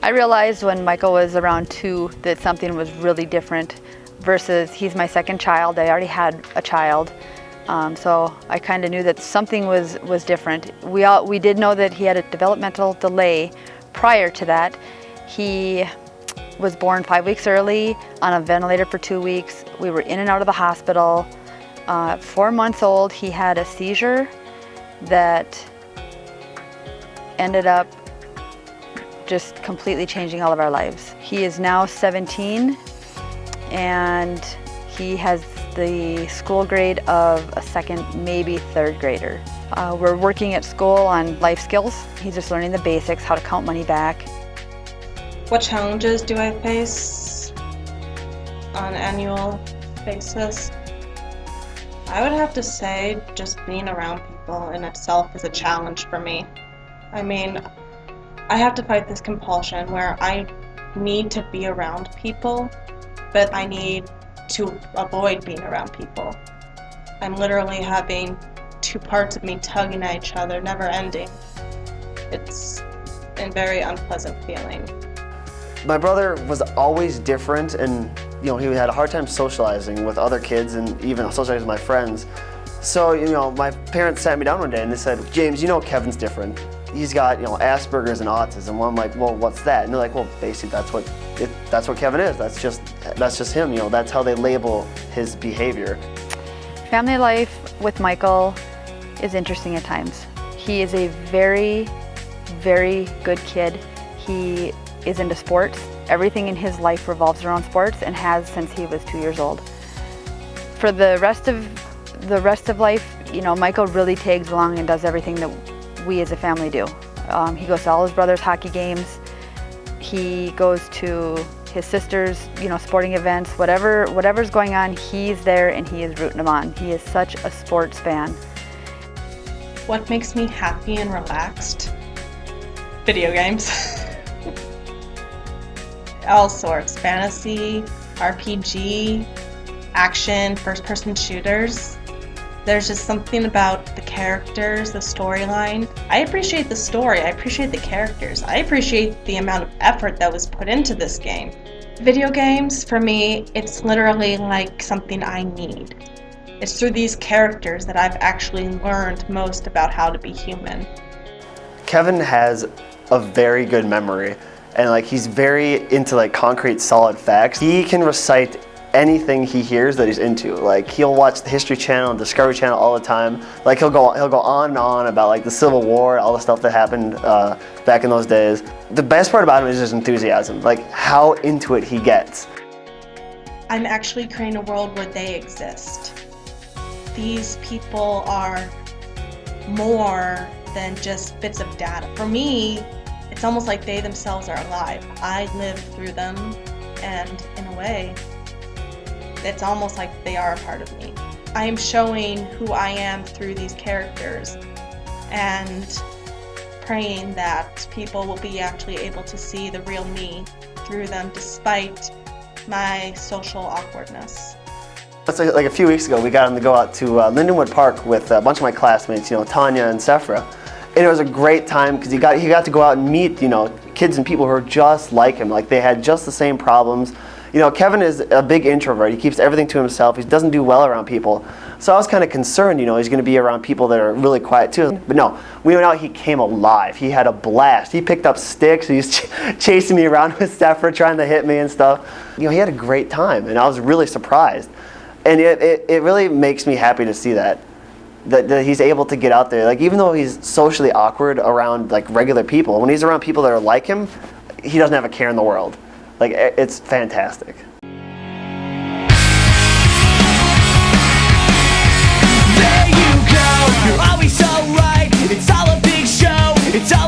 I realized when Michael was around 2 that something was really different versus he's my second child. I already had a child. So I kind of knew that something was different. We did know that he had a developmental delay prior to that. He was born 5 weeks early on a ventilator for 2 weeks. We were in and out of the hospital. 4 months old, he had a seizure that ended up just completely changing all of our lives. He is now 17 and he has the school grade of a second, maybe third grader. We're working at school on life skills. He's just learning the basics, how to count money back. What challenges do I face on an annual basis? I would have to say just being around people in itself is a challenge for me. I mean, I have to fight this compulsion where I need to be around people, but I need to avoid being around people. I'm literally having 2 parts of me tugging at each other, never ending. It's a very unpleasant feeling. My brother was always different, and he had a hard time socializing with other kids and even socializing with my friends. So, my parents sat me down one day and they said, "James, Kevin's different. He's got, Asperger's and autism." Well, I'm like, "Well, what's that?" And they're like, "Well, basically that's what Kevin is. That's just him. That's how they label his behavior." Family life with Michael is interesting at times. He is a very, very good kid. He is into sports. Everything in his life revolves around sports and has since he was 2 years old. For the rest of life, Michael really tags along and does everything that we as a family do. He goes to all his brother's hockey games. He goes to his sister's, sporting events. Whatever's going on, he's there and he is rooting them on. He is such a sports fan. What makes me happy and relaxed? Video games. All sorts. Fantasy, RPG, action, first-person shooters. There's just something about the characters, the storyline. I appreciate the story, I appreciate the characters, I appreciate the amount of effort that was put into this game. Video games, for me, it's literally like something I need. It's through these characters that I've actually learned most about how to be human. Kevin has a very good memory, and he's very into concrete, solid facts. He can recite anything he hears that he's into. He'll watch the History Channel and Discovery Channel all the time. He'll go on and on about the Civil War, all the stuff that happened back in those days. The best part about him is his enthusiasm, how into it he gets. I'm actually creating a world where they exist. These people are more than just bits of data. For me, it's almost like they themselves are alive. I live through them, and in a way, it's almost like they are a part of me. I am showing who I am through these characters and praying that people will be actually able to see the real me through them despite my social awkwardness. That's a few weeks ago, we got him to go out to Lindenwood Park with a bunch of my classmates, Tanya and Sephra. And it was a great time because he got to go out and meet, kids and people who are just like him. They had just the same problems. Kevin is a big introvert. He keeps everything to himself. He doesn't do well around people. So I was kind of concerned, he's going to be around people that are really quiet too. But no, we went out, he came alive. He had a blast. He picked up sticks. He was chasing me around with Sephra, trying to hit me and stuff. He had a great time, and I was really surprised. And it really makes me happy to see that he's able to get out there. Even though he's socially awkward around regular people, when he's around people that are like him, he doesn't have a care in the world. It's fantastic. There you go, you're always so right. It's all a big show, it's all